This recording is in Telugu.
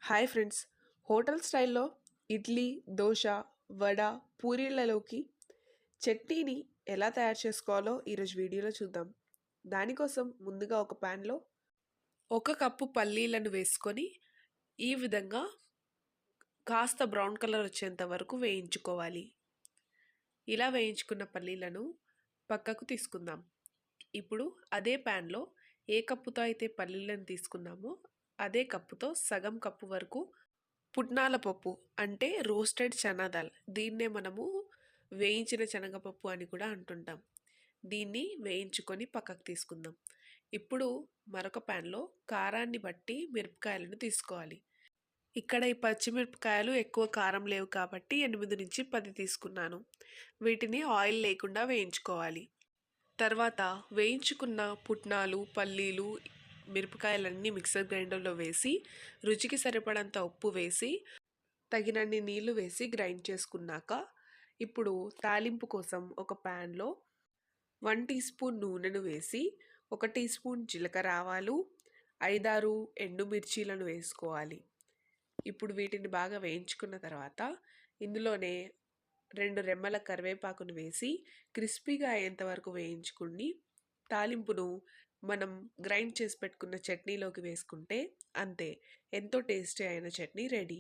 హాయ్ ఫ్రెండ్స్, హోటల్ స్టైల్లో ఇడ్లీ, దోశ, వడ, పూరీలలోకి చట్నీని ఎలా తయారు చేసుకోవాలో ఈరోజు వీడియోలో చూద్దాం. దానికోసం ముందుగా ఒక ప్యాన్లో 1 కప్పు పల్లీలను వేసుకొని ఈ విధంగా కాస్త బ్రౌన్ కలర్ వచ్చేంత వరకు వేయించుకోవాలి. ఇలా వేయించుకున్న పల్లీలను పక్కకు తీసుకుందాం. ఇప్పుడు అదే ప్యాన్లో ఏ కప్పుతో అయితే పల్లీలను తీసుకున్నామో అదే కప్పుతో సగం కప్పు వరకు పుట్నాల పప్పు అంటే రోస్టెడ్ చనా దాల్, దీన్నే మనము వేయించిన శనగపప్పు అని కూడా అంటుంటాం. దీన్ని వేయించుకొని పక్కకు తీసుకుందాం. ఇప్పుడు మరొక ప్యాన్లో కారాన్ని బట్టి మిరపకాయలను తీసుకోవాలి. ఇక్కడ ఈ పచ్చిమిరపకాయలు ఎక్కువ కారం లేవు కాబట్టి 8 నుంచి 10 తీసుకున్నాను. వీటిని ఆయిల్ లేకుండా వేయించుకోవాలి. తర్వాత వేయించుకున్న పుట్నాలు, పల్లీలు, మిరపకాయలన్నీ మిక్సర్ గ్రైండర్లో వేసి రుచికి సరిపడంత ఉప్పు వేసి తగినన్ని నీళ్లు వేసి గ్రైండ్ చేసుకున్నాక ఇప్పుడు తాలింపు కోసం ఒక ప్యాన్లో 1 టీ స్పూన్ నూనెను వేసి 1 టీ స్పూన్ జీలకర్ర ఆవాలు, 5-6 ఎండుమిర్చీలను వేసుకోవాలి. ఇప్పుడు వీటిని బాగా వేయించుకున్న తర్వాత ఇందులోనే 2 రెమ్మల కరివేపాకును వేసి క్రిస్పీగా అయ్యేంత వరకు వేయించుకుని తాలింపును మనం గ్రైండ్ చేసి పెట్టుకున్న చట్నీలోకి వేసుకుంటే అంతే, ఎంతో టేస్టీ అయిన చట్నీ రెడీ.